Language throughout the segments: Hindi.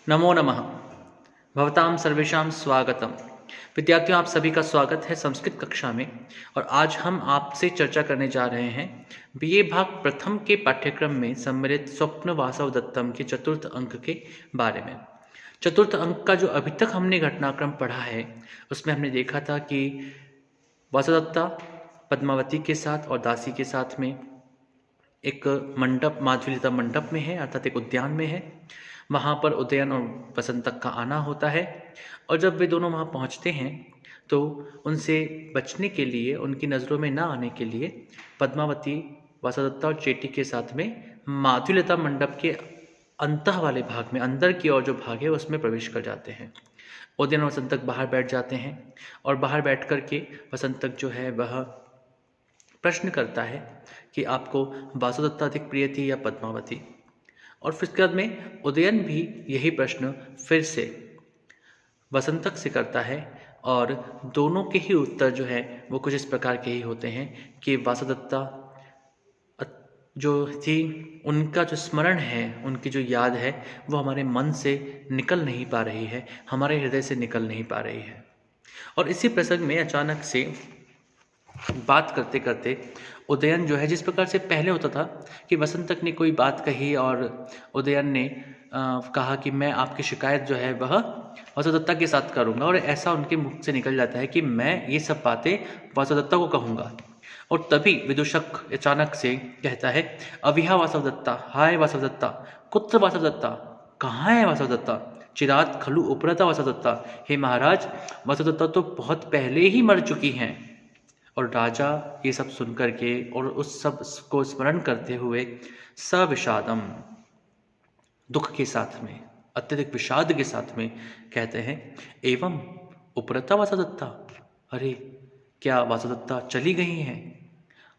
नमो नमः। भवतां सर्वेषां स्वागतम। विद्यार्थियों, आप सभी का स्वागत है संस्कृत कक्षा में। और आज हम आपसे चर्चा करने जा रहे हैं बीए भाग प्रथम के पाठ्यक्रम में सम्मिलित स्वप्न वासवदत्तम के चतुर्थ अंक के बारे में। चतुर्थ अंक का जो अभी तक हमने घटनाक्रम पढ़ा है उसमें हमने देखा था कि वासवदत्ता पद्मावती के साथ और दासी के साथ में एक मंडप, माधुर्यता मंडप में है, अर्थात एक उद्यान में है। वहाँ पर उदयन और वसंतक का आना होता है और जब वे दोनों वहाँ पहुँचते हैं तो उनसे बचने के लिए, उनकी नज़रों में ना आने के लिए पद्मावती वासवदत्ता और चेटी के साथ में माधुर्यता मंडप के अंतः वाले भाग में, अंदर की ओर जो भाग है उसमें प्रवेश कर जाते हैं। उदयन और वसंतक बाहर बैठ जाते हैं और बाहर बैठ कर के वसंतक जो है वह प्रश्न करता है कि आपको वासुदत्ता अधिक प्रिय थी या पद्मावती। और फिर उसके बाद में उदयन भी यही प्रश्न फिर से वसंतक से करता है और दोनों के ही उत्तर जो है वो कुछ इस प्रकार के ही होते हैं कि वासुदत्ता जो थी, उनका जो स्मरण है, उनकी जो याद है वो हमारे मन से निकल नहीं पा रही है, हमारे हृदय से निकल नहीं पा रही है। और इसी प्रसंग में अचानक से बात करते करते उदयन जो है, जिस प्रकार से पहले होता था कि वसंतक ने कोई बात कही और उदयन ने कहा कि मैं आपकी शिकायत जो है वह वासुदत्ता के साथ करूंगा, और ऐसा उनके मुख से निकल जाता है कि मैं ये सब बातें वासुदत्ता को कहूंगा। और तभी विदूषक अचानक से कहता है, अविहा वासवदत्ता, हाय वासवदत्ता, कुत्र वासवदत्ता, कहाँ है वासवदत्ता, चिरात खलु उपरता वासवदत्ता। हे महाराज, वासवदत्ता तो बहुत पहले ही मर चुकी हैं। और राजा ये सब सुन करके और उस सब को स्मरण करते हुए सविषादम, दुख के साथ में, अत्यधिक विषाद के साथ में कहते हैं, एवं उपरता वासवदत्ता, अरे क्या वासवदत्ता चली गई हैं।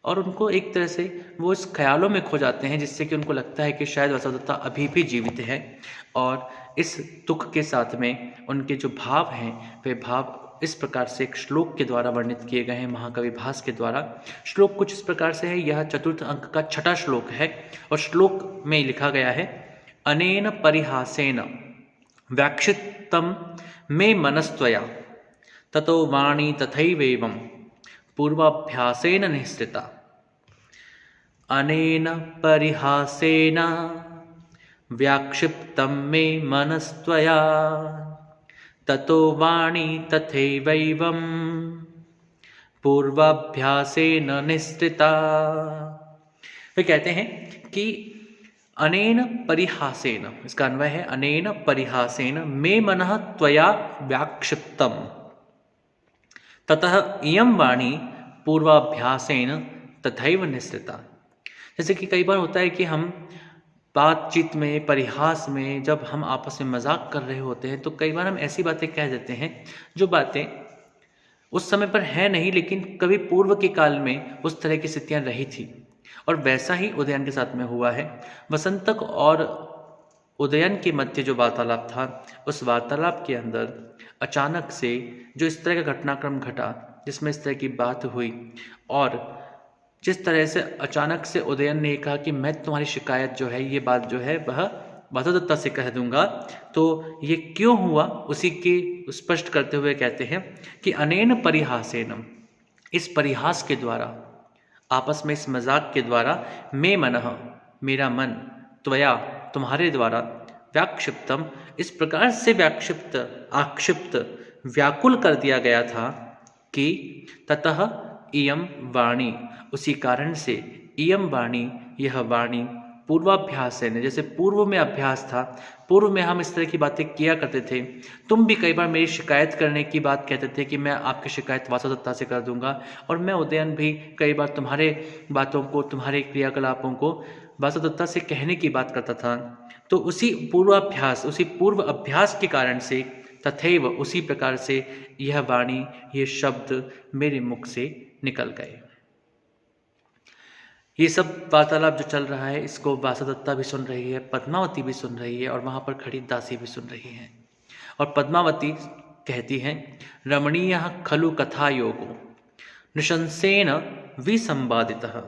और उनको एक तरह से वो इस ख्यालों में खो जाते हैं जिससे कि उनको लगता है कि शायद वासवदत्ता अभी भी जीवित है। और इस दुख के साथ में उनके जो भाव हैं वे भाव इस प्रकार से एक श्लोक के द्वारा वर्णित किए गए हैं, महाकवि भास के द्वारा। श्लोक कुछ इस प्रकार से है, यह चतुर्थ अंक का छठा श्लोक है और श्लोक में लिखा गया है, अनेन परिहासेन व्याक्षितम मे मनस्त्वया ततो वाणी तथैवेवं पूर्वाभ्यासेन निःसृता। अनेन परिहासेन व्याक्षिप्तं मे मनस्त्वया ततो वाणी तथैवैवं पूर्वाभ्यासेन निःसृता। वे कहते हैं कि अनेन परिहासेन, इसका अन्वय है अनेन परिहासेन मे मनः त्वया व्याक्षिप्तम ततः इयं वाणी पूर्वाभ्यासेन तथैव निःसृता। जैसे कि कई बार होता है कि हम बातचीत में, परिहास में, जब हम आपस में मजाक कर रहे होते हैं तो कई बार हम ऐसी बातें कह देते हैं जो बातें उस समय पर है नहीं, लेकिन कभी पूर्व के काल में उस तरह की स्थितियां रही थी। और वैसा ही उदयन के साथ में हुआ है। वसंतक और उदयन के मध्य जो वार्तालाप था, उस वार्तालाप के अंदर अचानक से जो इस तरह का घटनाक्रम घटा, जिसमें इस तरह की बात हुई और जिस तरह से अचानक से उदयन ने कहा कि मैं तुम्हारी शिकायत जो है, ये बात जो है वह वासुदत्ता से कह दूंगा, तो ये क्यों हुआ उसी के स्पष्ट करते हुए कहते हैं कि अनेन परिहासेन, इस परिहास के द्वारा, आपस में इस मजाक के द्वारा, मे मनः, मेरा मन, त्वया, तुम्हारे द्वारा, व्याक्षिप्तम, इस प्रकार से व्याक्षिप्त, आक्षिप्त, व्याकुल कर दिया गया था कि ततः इयम वाणी, उसी कारण से इयम वाणी, यह वाणी, पूर्वाभ्यास है, जैसे पूर्व में अभ्यास था, पूर्व में हम इस तरह की बातें किया करते थे। तुम भी कई बार मेरी शिकायत करने की बात कहते थे कि मैं आपकी शिकायत वासुदत्ता से कर दूंगा, और मैं उदयन भी कई बार तुम्हारे बातों को, तुम्हारे क्रियाकलापों को वासुदत्ता से कहने की बात करता था। तो उसी पूर्वाभ्यास, उसी पूर्व अभ्यास के कारण से, तथैव, उसी प्रकार से यह वाणी, ये शब्द मेरे मुख से निकल गए। ये सब वार्तालाप जो चल रहा है, इसको वासुदत्ता भी सुन रही है, पद्मावती भी सुन रही है और वहाँ पर खड़ी दासी भी सुन रही है। और पद्मावती कहती हैं, रमणीय खलु कथा योगो नृशंसेन विसंवादितः।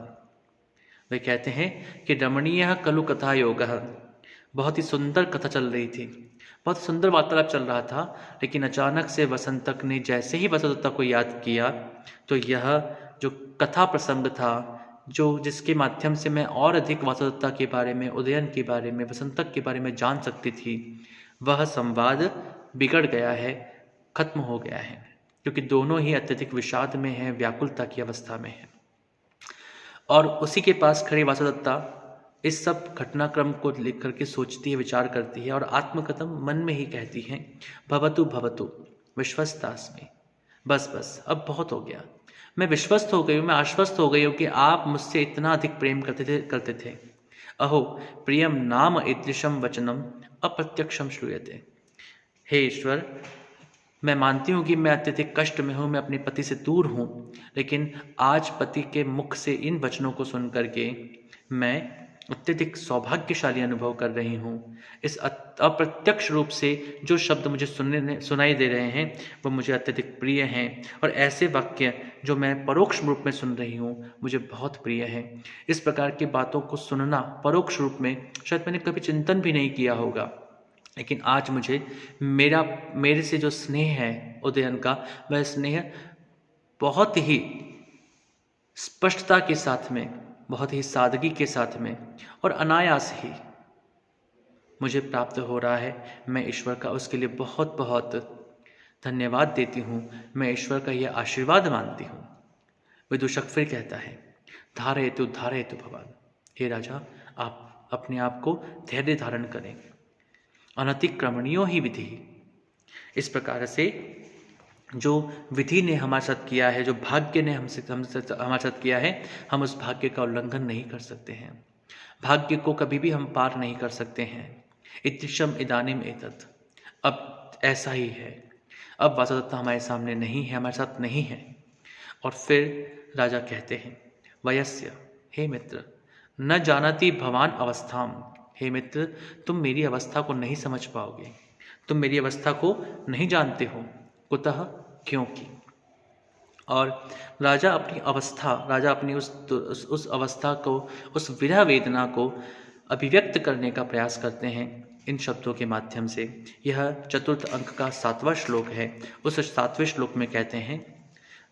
वे कहते हैं कि रमणीय खलु कथा योग, बहुत ही सुंदर कथा चल रही थी, बहुत सुंदर वार्तालाप चल रहा था, लेकिन अचानक से वसंतक ने जैसे ही वसुदत्ता को याद किया, तो यह जो कथा प्रसंग था, जो जिसके माध्यम से मैं और अधिक वसुदत्ता के बारे में, उदयन के बारे में, वसंतक के बारे में जान सकती थी, वह संवाद बिगड़ गया है, खत्म हो गया है, क्योंकि दोनों ही अत्यधिक विषाद में हैं, व्याकुलता की अवस्था में हैं। और उसी के पास खड़ी वसुदत्ता इस सब घटनाक्रम को लेकर के सोचती है, विचार करती है और आत्मकथन मन में ही कहती है, भवतु भवतु विश्वस्तास्मि। बस बस अब बहुत हो गया, मैं विश्वस्त हो गई हूँ, मैं आश्वस्त हो गई हूँ कि आप मुझसे इतना अधिक प्रेम करते थे। अहो प्रियम नाम ईदृशम वचनम अप्रत्यक्षम श्रूयते। हे ईश्वर, मैं मानती हूँ कि मैं अत्यधिक कष्ट में हूँ, मैं अपने पति से दूर हूँ, लेकिन आज पति के मुख से इन वचनों को सुन करके मैं अत्यधिक सौभाग्यशाली अनुभव कर रही हूँ। इस अप्रत्यक्ष रूप से जो शब्द मुझे सुनाई दे रहे हैं वो मुझे अत्यधिक प्रिय हैं, और ऐसे वाक्य जो मैं परोक्ष रूप में सुन रही हूँ मुझे बहुत प्रिय हैं। इस प्रकार की बातों को सुनना परोक्ष रूप में शायद मैंने कभी चिंतन भी नहीं किया होगा, लेकिन आज मुझे मेरे से जो स्नेह है उदयन का, वह स्नेह बहुत ही स्पष्टता के साथ में, बहुत ही सादगी के साथ में और अनायास ही मुझे प्राप्त हो रहा है। मैं ईश्वर का उसके लिए बहुत बहुत धन्यवाद देती हूँ, मैं ईश्वर का यह आशीर्वाद मानती हूँ। विदूषक फिर कहता है, धारयतु धारयतु भवान। हे राजा, आप अपने आप को धैर्य धारण करें, अनतिक्रमणीयो ही विधि। इस प्रकार से जो विधि ने हमारे साथ किया है, जो भाग्य ने हमारे साथ किया है, हम उस भाग्य का उल्लंघन नहीं कर सकते हैं। भाग्य को कभी भी हम पार नहीं कर सकते हैं। इतिशम इदानीम एतत्, अब ऐसा ही है। अब वसुदत्ता हमारे सामने नहीं है, हमारे साथ नहीं है। और फिर राजा कहते हैं, वयस्य, हे मित्र, न जानती भवान अवस्थाम। हे मित्र, तुम मेरी अवस्था को नहीं समझ पाओगे, तुम मेरी अवस्था को नहीं जानते हो। कुतः, क्योंकि। और राजा अपनी उस अवस्था को, उस विरह वेदना को अभिव्यक्त करने का प्रयास करते हैं इन शब्दों के माध्यम से। यह चतुर्थ अंक का 7वां श्लोक है। उस 7वें श्लोक में कहते हैं,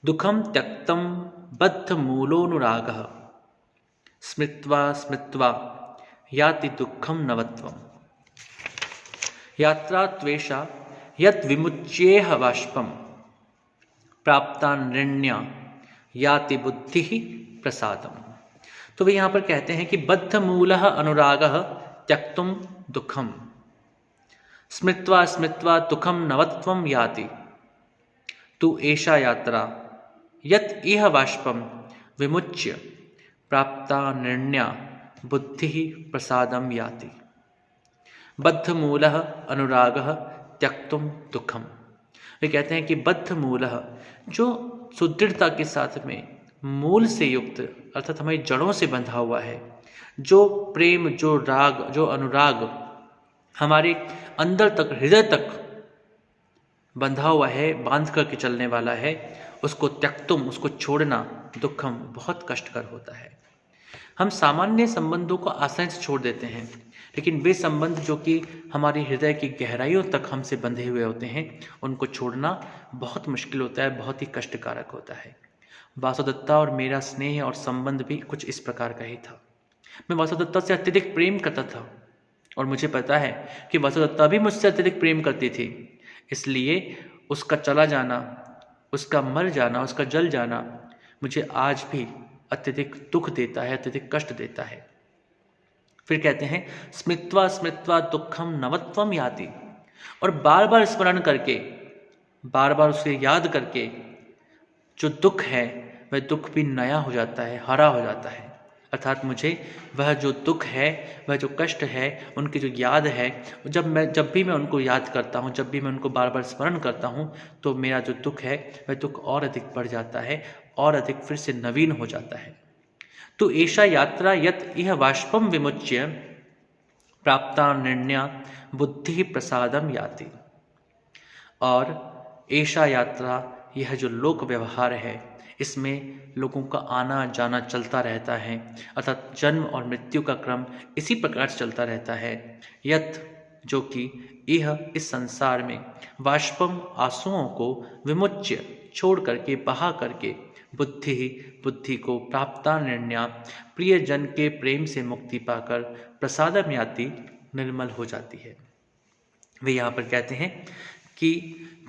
दुखम त्यक्तम बद्ध मूलोनुरागः स्मृत्वा स्मृत्वा याति दुखम नवत्वम यात्रा त्वेषा यत् विमुच्येह बाष्पम प्राप्ता नृण्या याति बुद्धि प्रसादम। तो वे यहाँ पर कहते हैं कि बद्ध मूलः अनुरागः त्यक्तुम दुखम स्मृत्वा स्मृत्वा दुखम नवत्वम याति तु एषा यात्रा यत् इह बाष्पम विमुच्य प्राप्ता नृण्या बुद्धि प्रसादम याति। बद्ध मूलः अनुरागः त्यक्तुम दुखम। वे कहते हैं कि बद्ध मूलः, जो सुदृढ़ता के साथ में मूल से युक्त, अर्थात हमारी जड़ों से बंधा हुआ है, जो प्रेम, जो राग, जो अनुराग हमारे अंदर तक, हृदय तक बंधा हुआ है, बांध करके चलने वाला है, उसको त्यक्तुम, उसको छोड़ना दुखम, बहुत कष्टकर होता है। हम सामान्य संबंधों को आसानी से छोड़ देते हैं, लेकिन वे संबंध जो कि हमारे हृदय की गहराइयों तक हमसे बंधे हुए होते हैं, उनको छोड़ना बहुत मुश्किल होता है, बहुत ही कष्टकारक होता है। वासुदत्ता और मेरा स्नेह और संबंध भी कुछ इस प्रकार का ही था। मैं वासुदत्ता से अत्यधिक प्रेम करता था, और मुझे पता है कि वासुदत्ता भी मुझसे अत्यधिक प्रेम करती थी। इसलिए उसका चला जाना, उसका मर जाना, उसका जल जाना मुझे आज भी अत्यधिक दुख देता है, अत्यधिक कष्ट देता है। फिर कहते हैं, स्मृत्वा स्मृत्वा दुखम नवत्वम याति। और बार बार स्मरण करके, बार बार उसे याद करके जो दुख है वह दुख भी नया हो जाता है, हरा हो जाता है। अर्थात मुझे वह जो दुख है, वह जो कष्ट है, उनकी जो याद है, जब भी मैं उनको याद करता हूँ, जब भी मैं उनको बार बार स्मरण करता हूँ, तो मेरा जो दुख है वह दुख और अधिक बढ़ जाता है, और अधिक फिर से नवीन हो जाता है। तो एषा यात्रा यत् इह बाष्पम विमुच्य प्राप्ता निर्ण्या बुद्धि प्रसादम याति। और एषा यात्रा, यह जो लोक व्यवहार है, इसमें लोगों का आना जाना चलता रहता है, अर्थात जन्म और मृत्यु का क्रम इसी प्रकार से चलता रहता है। यत् जो कि यह इस संसार में बाष्पम आंसुओं को विमुच्य छोड़ करके बहा करके बुद्धि ही बुद्धि को प्राप्ता निर्णया प्रियजन के प्रेम से मुक्ति पाकर प्रसादम याति निर्मल हो जाती है। वे यहाँ पर कहते हैं कि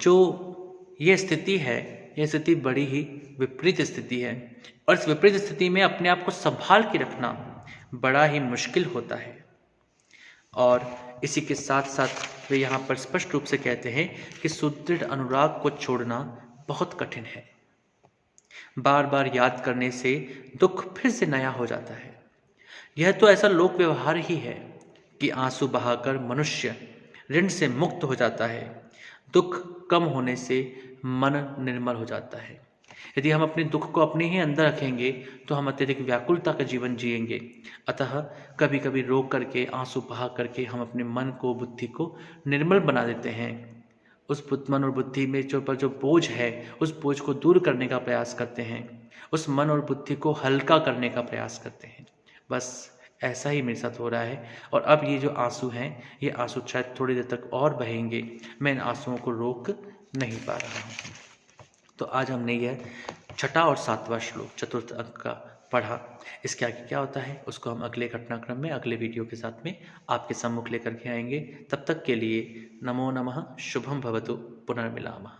जो ये स्थिति है, यह स्थिति बड़ी ही विपरीत स्थिति है और इस विपरीत स्थिति में अपने आप को संभाल के रखना बड़ा ही मुश्किल होता है। और इसी के साथ साथ वे यहाँ पर स्पष्ट रूप से कहते हैं कि सुदृढ़ अनुराग को छोड़ना बहुत कठिन है। बार बार याद करने से दुख फिर से नया हो जाता है। यह तो ऐसा लोक व्यवहार ही है कि आंसू बहाकर मनुष्य ऋण से मुक्त हो जाता है। दुख कम होने से मन निर्मल हो जाता है। यदि हम अपने दुख को अपने ही अंदर रखेंगे तो हम अत्यधिक व्याकुलता का जीवन जिएंगे। अतः कभी कभी रो करके आंसू बहा करके हम अपने मन को, बुद्धि को निर्मल बना देते हैं। उस मन और बुद्धि में जो बोझ है, उस बोझ को दूर करने का प्रयास करते हैं। उस मन और बुद्धि को हल्का करने का प्रयास करते हैं। बस ऐसा ही मेरे साथ हो रहा है। और अब ये जो आंसू हैं, ये आंसू शायद थोड़ी देर तक और बहेंगे। मैं इन आंसुओं को रोक नहीं पा रहा हूँ। तो आज हमने यह छठा और सातवां श्लोक चतुर्थ अंक का पढ़ा। इसके आगे क्या होता है उसको हम अगले घटनाक्रम में, अगले वीडियो के साथ में आपके सम्मुख लेकर के आएंगे। तब तक के लिए नमो नमः, शुभम भवतु, पुनर्मिलामः।